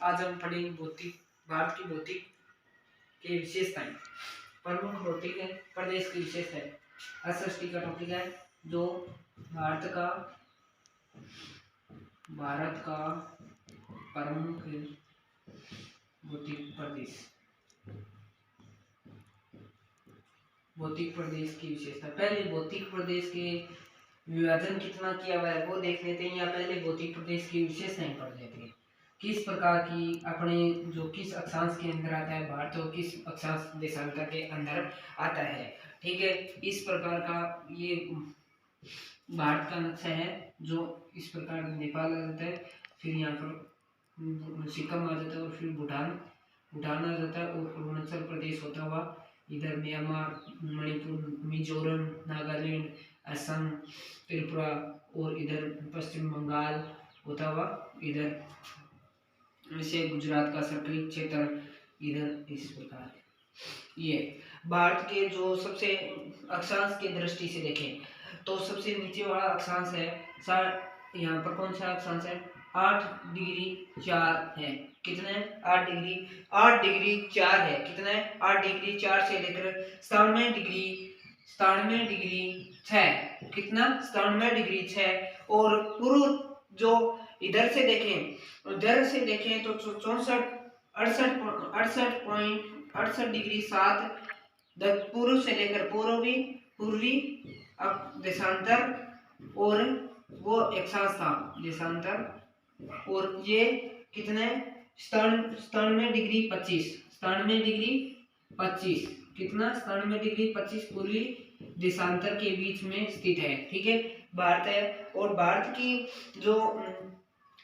आज हम पढ़ेंगे भौतिक भारत की भौतिक की विशेषताएं। प्रमुख भौतिक प्रदेश की विशेषताएं। एसएसटी का टॉपिक है जो भारत का प्रमुख भौतिक प्रदेश। भौतिक प्रदेश की विशेषता। पहले भौतिक प्रदेश के विभाजन कितना किया हुआ है वो देख लेते हैं, या पहले भौतिक प्रदेश की विशेषताएं पढ़ लेते हैं। किस प्रकार की अपने जो किस अक्षांश के अंदर आता है भारत, और किस अक्षांश देशांतर के अंदर आता है। ठीक है, इस प्रकार का ये भारत का नक्शा है जो इस प्रकार नेपाल आ जाता है, फिर यहाँ पर सिक्किम आ जाता है, और फिर भूटान आ जाता है, और अरुणाचल प्रदेश होता हुआ इधर म्यांमार, मणिपुर, मिजोरम, नागालैंड, असम, त्रिपुरा, और इधर पश्चिम बंगाल होता हुआ इधर से गुजरात का सक्रिय क्षेत्र इधर। इस प्रकार ये भारत के जो सबसे अक्षांश की दृष्टि से देखें तो सबसे नीचे वाला अक्षांश है यहाँ पर कौन सा अक्षांश है 8 डिग्री 4 है। कितने 8 डिग्री 4 है। कितने 8 डिग्री 4 से लेकर 97 डिग्री 6। कितना 97 डिग्री 6। और पूर्व जो इधर से देखें तो 68 डिग्री 7 पूर्व से लेकर पूर्वी देशांतर, और वो अक्षांश था देशांतर। और ये कितने 97 डिग्री 25। कितना 97 डिग्री 25 पूर्वी देशांतर के बीच में स्थित है। ठीक है, भारत है। और भारत की जो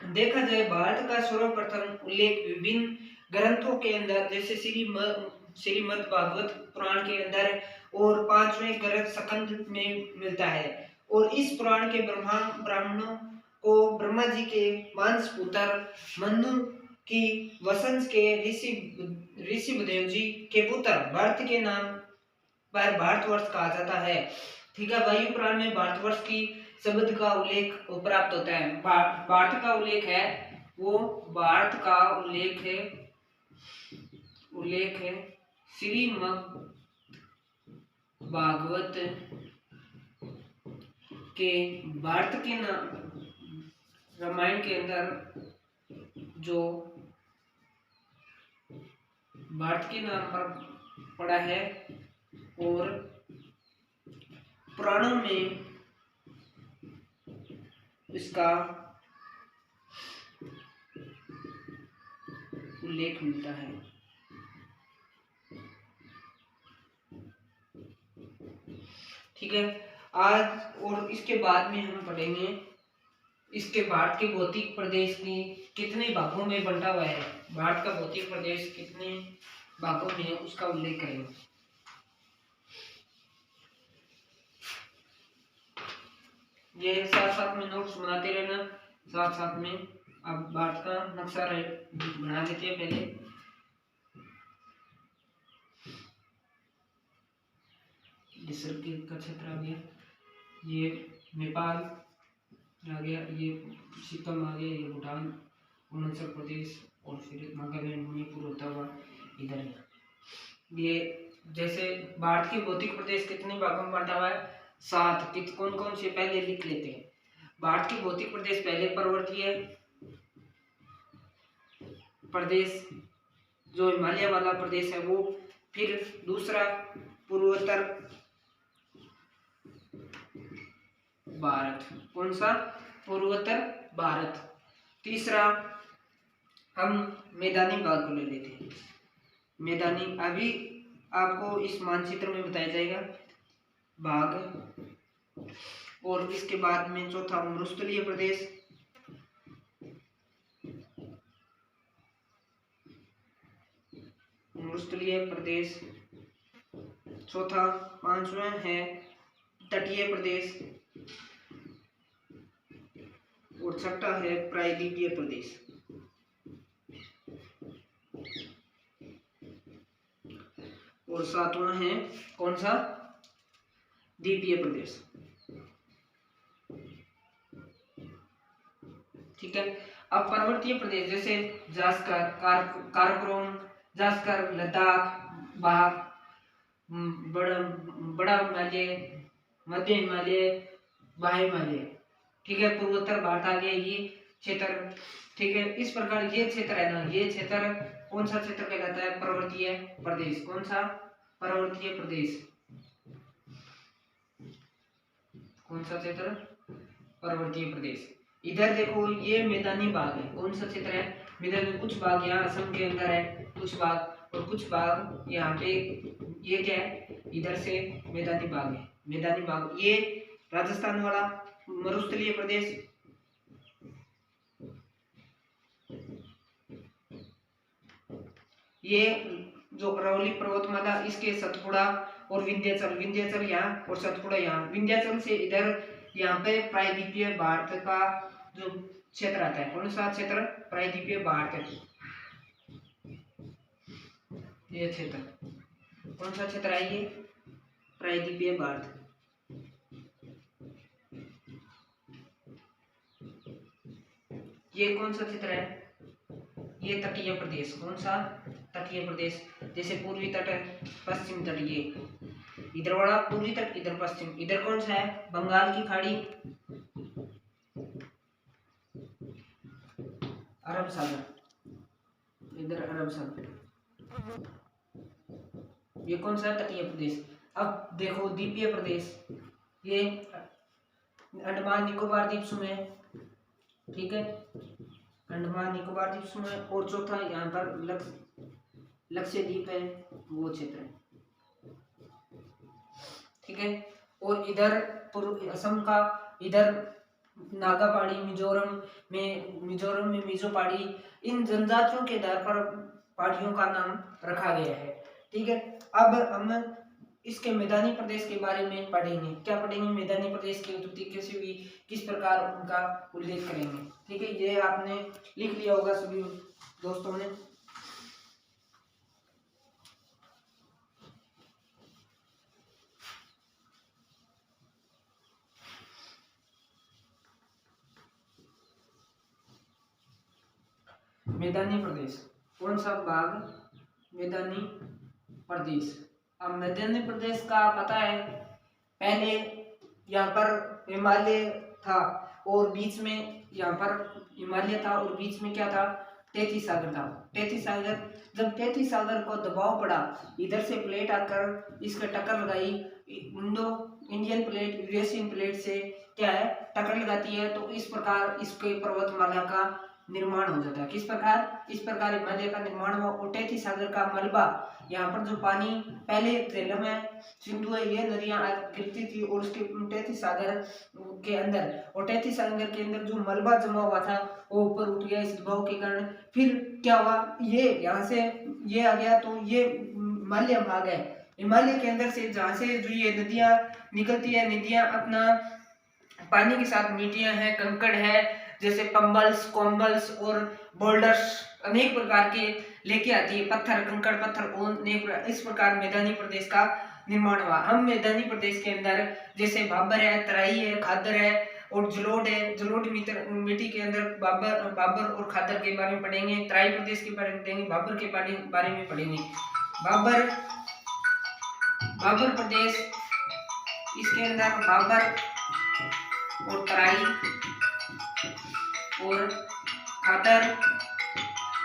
देखा जाए भारत का सर्वप्रथम उल्लेख विभिन्न ग्रंथों के अंदर, जैसे श्रीमद् भागवत पुराण के अंदर और 5वें ग्रंथ स्कंद में मिलता है। और इस पुराण के ब्राह्मणों को ब्रह्मा जी के मानस पुत्र मनु की वंशज के ऋषिदेव जी के पुत्र भरत के नाम पर भारतवर्ष कहा जाता है। ठीक है, वायु पुराण में भारतवर्ष की शब्द का उल्लेख प्राप्त होता है। भारत का उल्लेख है वो भारत का उल्लेख है श्रीमद् भागवत के भारत के नाम रामायण के अंदर जो भारत के नाम पर पड़ा है, और पुराणों में इसका उल्लेख मिलता है। ठीक है, आज और इसके बाद में हम पढ़ेंगे इसके भारत के भौतिक प्रदेश की कितने भागों में बंटा हुआ है। भारत का भौतिक प्रदेश कितने भागों में है उसका उल्लेख करेंगे। ये साथ में नोट्स बनाते रहना, साथ में। अब भारत का नक्शा बना देते हैं पहले। का क्षेत्र आ गया, ये नेपाल आ गया, ये सिक्किम आ गया, ये भूटान, अरुणाचल प्रदेश, और फिर नागालैंड, मणिपुर होता हुआ इधर। ये जैसे भारत के भौतिक प्रदेश कितने भागों में बांटा हुआ है 7। कौन कौन से पहले लिख लेते हैं। भारत के भौतिक प्रदेश पहले पर्वतीय प्रदेश जो हिमालय वाला प्रदेश है वो, फिर दूसरा पूर्वोत्तर भारत। कौन सा पूर्वोत्तर भारत। तीसरा हम मैदानी भाग को ले लेते हैं। मैदानी अभी आपको इस मानचित्र में बताया जाएगा भाग। और इसके बाद में चौथा मरुस्थलीय प्रदेश, चौथा। 5वां है तटीय प्रदेश, और छठा है प्रायद्वीपीय प्रदेश। और 7वां है कौन सा द्वीपीय प्रदेश। ठीक है, अब पर्वतीय प्रदेश जैसे जास्कर, काराकोरम, जास्कर, लद्दाख, बाघ, बड़ा बड़ा हिमालय, मध्य हिमालय, बाह्य हिमालय, ठीक है। पूर्वोत्तर भारत आ गया ये क्षेत्र, ठीक है। इस प्रकार ये क्षेत्र है ना, ये क्षेत्र कौन सा क्षेत्र कहलाता है? पर्वतीय प्रदेश। कौन सा? पर्वतीय प्रदेश। कौन सा क्षेत्र? पर्वतीय प्रदेश। इधर देखो ये मैदानी भाग है। कौन सा क्षेत्र है? मैदानी। कुछ भाग यहाँ असम के अंदर है, कुछ भाग, और कुछ भाग यहाँ पे, ये क्या है? इधर से मैदानी भाग है। मैदानी भाग ये राजस्थान वाला मरुस्थलीय प्रदेश, ये जो अरावली पर्वतमाला, इसके सतपुड़ा और विंध्याचल, विंध्याचल यहाँ और सतपुड़ा यहाँ। विंध्याचल से इधर यहाँ पे प्रायद्वीपीय भारत का जो क्षेत्र आता है, कौन सा क्षेत्र? प्रायद्वीपीय भारत। ये क्षेत्र कौन सा क्षेत्र है? ये प्रायद्वीपीय भारत। ये कौन सा क्षेत्र है? ये तटीय प्रदेश। कौन सा? तटीय प्रदेश। जैसे पूर्वी तट, पश्चिम तट, ये इधर वाला पूर्वी तट, इधर पश्चिम। इधर कौन सा है? बंगाल की खाड़ी, अरब सागर, इधर अरब सागर। ये कौन सा? तटीय प्रदेश। अब देखो द्वीपीय प्रदेश, ये अंडमान निकोबार द्वीप समूह, ठीक है, अंडमान निकोबार द्वीप समूह। और चौथा यहाँ पर लक्षद्वीप है, वो क्षेत्र है, ठीक है। और इधर पूर्व असम का, इधर नागा पहाड़ी, मिजोरम में मिजो पहाड़ी, इन जनजातियों के आधार पर पहाड़ियों का नाम रखा गया है, ठीक है। अब हम इसके मैदानी प्रदेश के बारे में पढ़ेंगे। क्या पढ़ेंगे? मैदानी प्रदेश की उत्पत्ति कैसे हुई, किस प्रकार उनका उल्लेख करेंगे, ठीक है। ये आपने लिख लिया होगा सभी दोस्तों ने। मैदानी प्रदेश, कौन सा भाग? मैदानी प्रदेश। अब मैदानी प्रदेश का पता है, पहले यहाँ पर हिमालय था और बीच में, यहाँ पर हिमालय था और बीच में क्या था? तैतीस सागर था। तैतीस सागर, जब तैतीस सागर को दबाव पड़ा, इधर से प्लेट आकर इसके टक्कर लगाई, Indo Indian plate Eurasian plate से क्या है? टक्कर लगाती है, तो इस प्रकार इसके पर्वतमाला का निर्माण हो जाता है। किस प्रकार? इस प्रकार हिमालय का निर्माण हुआ। और तैतीस सागर का मलबा, यहाँ पर जो पानी पहले झेलम है, सिंधु है, ये नदियां गिरती थी और उसके तैतीस सागर के अंदर, और तैतीस सागर के अंदर जो मलबा जमा हुआ था वो ऊपर उठ गया इस दबाव के कारण। फिर क्या हुआ? ये यहाँ से ये आ गया, तो ये हिमालय भाग है। हिमालय के अंदर से जहाँ से जो ये नदियां निकलती है, नदियां अपना पानी के साथ मिट्टियां हैं, कंकड़ है, जैसे पंबल्स, कोम्बल्स और बोल्डर्स अनेक प्रकार के लेके आती है, पत्थर, कंकड़ पत्थर, अनेक। इस प्रकार मैदानी प्रदेश का निर्माण हुआ। हम मैदानी प्रदेश के अंदर जैसे भाबर है, तराई है, खादर है और जलोढ़ है। जलोढ़ मिट्टी के अंदर बाबर और खादर के बारे में पढ़ेंगे। तराई प्रदेश के बारे में पढ़ेंगे, बाबर के बारे में पढ़ेंगे। बाबर प्रदेश, इसके अंदर बाबर और तराई और खादर,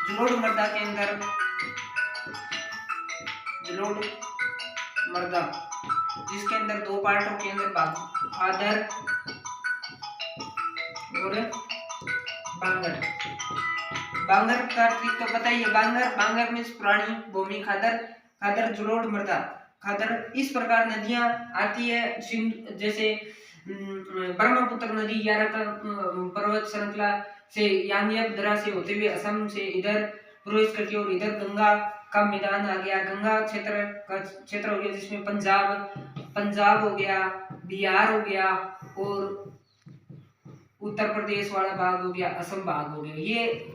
जलोढ़ मृदा के अंदर जलोढ़ मृदा, जिसके अंदर दो पार्टों के अंदर खादर और बांगर। बांगर का ट्रिक तो पता ही है, बांगर में पुरानी भूमि, खादर जलोढ़ मृदा। खादर, इस प्रकार नदियां आती है, जैसे ब्रह्मपुत्र नदी यारक पर्वत श्रृंखला से यानियक दरा से होते हुए असम से इधर प्रवेश करती है, और इधर गंगा का मैदान आ गया, गंगा क्षेत्र हो गया, जिसमें पंजाब हो गया, बिहार हो गया और उत्तर प्रदेश वाला भाग हो गया, असम भाग हो गया।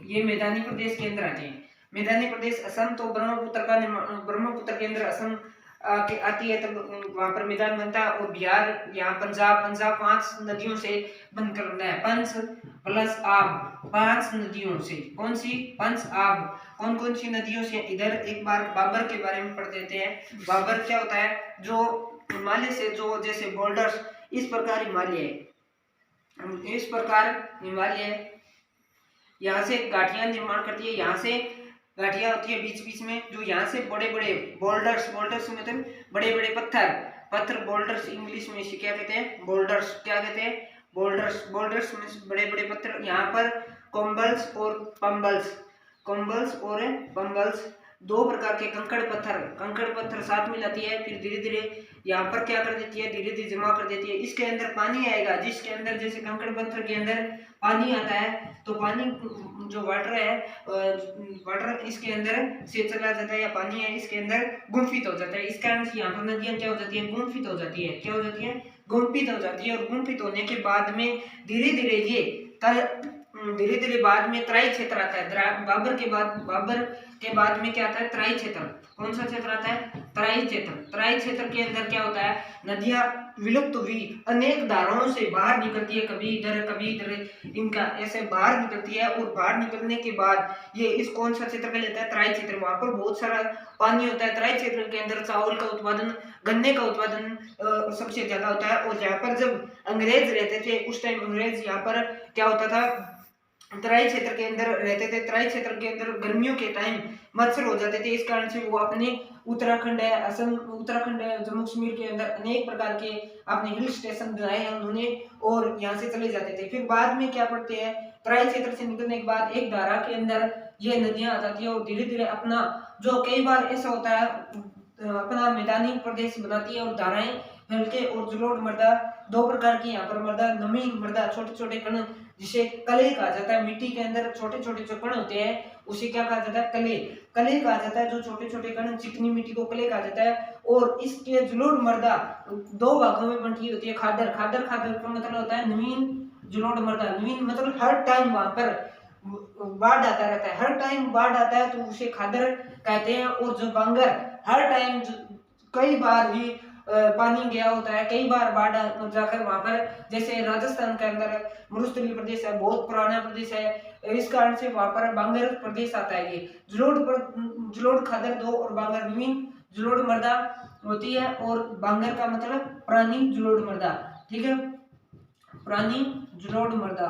ये मैदानी प्रदेश के अंदर आते हैं। मैदानी प्रदेश असम तो ब्रह्मपुत्र के अंदर असम आती है तब वहां पर मैदान बनता है। और बिहार, यहाँ पंजाब 5 नदियों से बंद करना है। पंच प्लस आब, 5 नदियों से। कौन सी? पंच आब। कौन कौन सी नदियों से? इधर एक बार बाबर के बारे में पढ़ देते हैं। बाबर क्या होता है? जो हिमालय से जो जैसे बोल्डर्स, इस प्रकार हिमालय यहाँ से घाटियां निर्माण करती है। यहाँ से घाटियां होती है बीच बीच में, जो यहाँ से बड़े बड़े बोल्डर्स मतलब बड़े बड़े पत्थर बोल्डर्स इंग्लिश में इसे क्या कहते हैं? बोल्डर्स। क्या कहते हैं? बोल्डर्स में बड़े बड़े पत्थर। यहाँ पर कोम्बल्स और पंबल्स, 2 प्रकार के कंकड़ पत्थर साथ में लाती है। फिर धीरे धीरे यहाँ पर क्या कर देती है? धीरे धीरे जमा कर देती है। इसके अंदर पानी आएगा, जिसके अंदर जैसे कंकड़ पत्थर के अंदर पानी आता है, तो पानी जो वाटर है, वाटर इसके अंदर से चला जाता है, या पानी है इसके अंदर गुम्फित हो जाता है। इस कारण से यहाँ पर नदियां क्या हो जाती है? गुम्फित हो जाती है। क्या हो जाती है? गुम्फित हो जाती है। और गुम्फित होने के बाद में धीरे धीरे बाद में तराई क्षेत्र आता है। बाबर के बाद में क्या आता है? तराई क्षेत्र। कौन सा क्षेत्र आता है? तराई क्षेत्र के अंदर क्या होता है? नदियां विलुप्त हुई अनेक धाराओं से बाहर निकलती है, कभी इधर इनका ऐसे बाहर निकलती है। और बाहर निकलने के बाद ये इस कौन सा क्षेत्र का लेता है? तराई क्षेत्र। वहां पर बहुत सारा पानी होता है। तराई क्षेत्र के अंदर चावल का उत्पादन, गन्ने का उत्पादन सबसे ज्यादा होता है। और यहाँ पर जब अंग्रेज रहते थे, उस टाइम अंग्रेज यहाँ पर क्या होता था? तराई क्षेत्र के अंदर रहते थे। तराई क्षेत्र के अंदर गर्मियों के टाइम मच्छर हो जाते थे। इस कारण से वो अपने उत्तराखंड है, असम, उत्तराखंड है, जम्मू कश्मीर के अंदर अनेक प्रकार के अपने हिल स्टेशन बनाए हैं उन्होंने, और यहाँ से चले जाते थे। फिर बाद में क्या पढ़ते हैं? तराई क्षेत्र से निकलने के बाद एक धारा के अंदर ये नदियां आ जाती है, और धीरे धीरे अपना, जो कई बार ऐसा होता है, अपना मैदानी प्रदेश बनाती है। और धाराएं हल्के और जलोढ़ मृदा, 2 प्रकार की यहाँ पर मृदा, नमी मृदा, छोटे छोटे कण, जिसे कले कहा जाता है। मिट्टी के अंदर छोटे छोटे जो कण होते हैं उसे क्या कहा जाता है? कले कहा जाता है। जो छोटे छोटे कण, चिकनी मिट्टी को कले कहा जाता है। और इसके जलोढ़ मृदा 2 भागों में बंटी होती है। खादर का मतलब होता है नवीन जलोढ़ मृदा। नवीन मतलब हर टाइम वहां पर बाढ़ आता रहता है, हर टाइम बाढ़ आता है, तो उसे खादर कहते हैं। और जो बांगर, हर टाइम कई बार भी पानी गया होता है, कई बार बाढ़ जाकर वहां पर, जैसे राजस्थान के अंदर मरुस्थलीय प्रदेश है, बहुत पुराना प्रदेश है, इस कारण से वहां पर बांगर प्रदेश आता है। ये जलोढ़ खादर 2 और बांगर नवीन जलोढ़ मृदा होती है। और बांगर का मतलब पुरानी जलोढ़ मृदा। ठीक है, पुरानी जलोढ़ मृदा,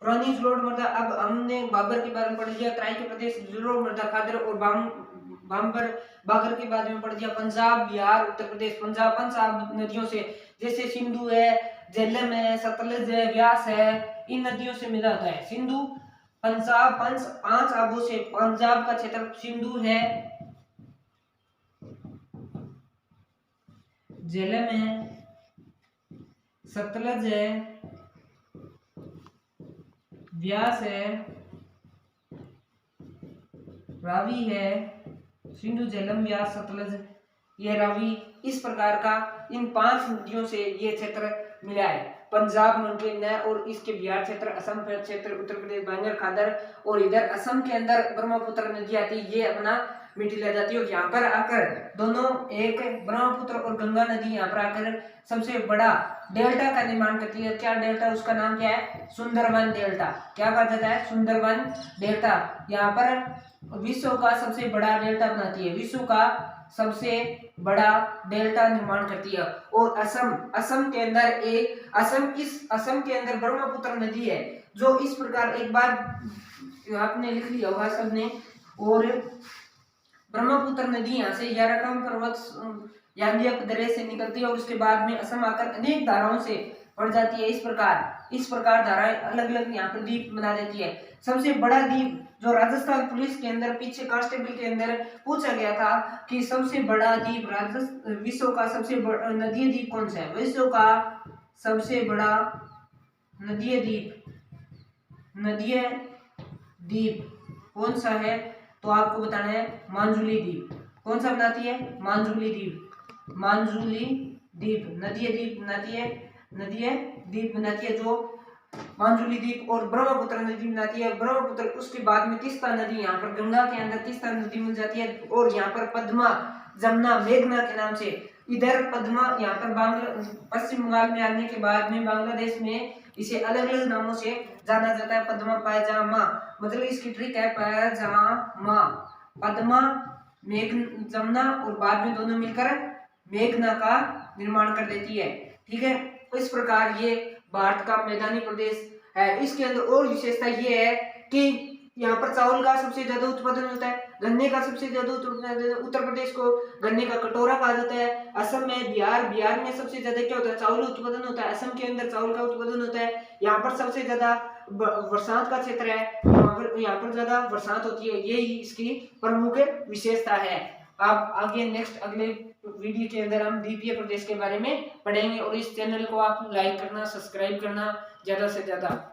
पुरानी जलोढ़ मृदा। अब हमने बाबर के बारे में पढ़ लिया, तराई के प्रदेश, जलोढ़ मृदा, खादर और बागर के बारे में पढ़ दिया। पंजाब, बिहार, उत्तर प्रदेश। पंजाब नदियों से, जैसे सिंधु है, झेलम है, सतलज है, व्यास है, इन नदियों से मिला होता है। सिंधु, पंजाब, 5 आबों से पंजाब का क्षेत्र सिंधु है, झेलम है, सतलज है, व्यास है, रावी है। सिंधु, झेलम, व्यास, सतलज, ये रावी, इस प्रकार का इन 5 नदियों से ये क्षेत्र मिला है। पंजाब मॉन्टेन है, और इसके बिहार क्षेत्र, असम क्षेत्र, उत्तर प्रदेश बांगर खादर, और इधर असम के अंदर ब्रह्मपुत्र नदी आती है, ये अपना मिट्टी ले जाती है। और यहाँ पर आकर दोनों, एक ब्रह्मपुत्र और गंगा नदी यहाँ पर आकर सबसे बड़ा डेल्टा का निर्माण करती है। क्या डेल्टा? उसका नाम क्या है? सुंदरबन डेल्टा। क्या कहा जाता है? सुंदरबन डेल्टा। यहाँ पर विश्व का सबसे बड़ा डेल्टा बनाती है, विश्व का सबसे बड़ा डेल्टा निर्माण करती है। और असम के अंदर असम के अंदर ब्रह्मपुत्र नदी है, जो इस प्रकार, एक बार आपने लिख लिया होगा सबने। और ब्रह्मपुत्र नदी यहाँ से याराकम पर्वत यांगियक दर्रे से निकलती है, और उसके बाद में असम आकर अनेक धाराओं से बढ़ जाती है। इस प्रकार धाराएं अलग अलग यहाँ पर द्वीप बना देती है। सबसे बड़ा द्वीप, जो राजस्थान पुलिस के अंदर पीछे कांस्टेबल के अंदर पूछा गया था कि सबसे बड़ा द्वीप, विश्व का सबसे बड़ा नदीय द्वीप कौन सा है? विश्व का सबसे बड़ा नदीय द्वीप कौन सा है? तो आपको बताना है मांजुली द्वीप। कौन सा बनाती है? मांजुली द्वीप नदीय द्वीप बनाती है, जो मांजुली द्वीप और ब्रह्मपुत्र नदी मिलाती है। ब्रह्मपुत्र उसके बाद में तीस्ता नदी, यहाँ पर गंगा के अंदर तीस्ता नदी मिल जाती है और यहाँ पर पद्मा, जमुना, मेघना के नाम से। इधर पद्मा यहाँ पर पश्चिम बंगाल में आने के बाद में बांग्लादेश में इसे अलग अलग नामों से जाना जाता है। पद्मा, पायजामा, मतलब इसकी ट्रिक है पायजामा, पद्मा, मेघ, जमुना और बाद में दोनों मिलकर मेघना का निर्माण कर देती है। ठीक है, तो इस प्रकार ये भारत का मैदानी प्रदेश है। इसके अंदर और विशेषता ये है कि यहाँ पर चावल का सबसे ज्यादा उत्पादन होता है, गन्ने का सबसे ज्यादा उत्पादन। उत्तर प्रदेश को गन्ने का कटोरा कहा जाता है। असम में, बिहार में सबसे ज्यादा क्या होता है, चावल उत्पादन होता है। असम के अंदर चावल का उत्पादन होता है। यहाँ पर सबसे ज्यादा बरसात का क्षेत्र है, यहाँ पर ज्यादा बरसात होती है। यही इसकी प्रमुख विशेषता है। आप आगे नेक्स्ट अगले वीडियो के अंदर हम द्वीपीय प्रदेश के बारे में पढ़ेंगे और इस चैनल को आप लाइक करना, सब्सक्राइब करना ज्यादा से ज्यादा।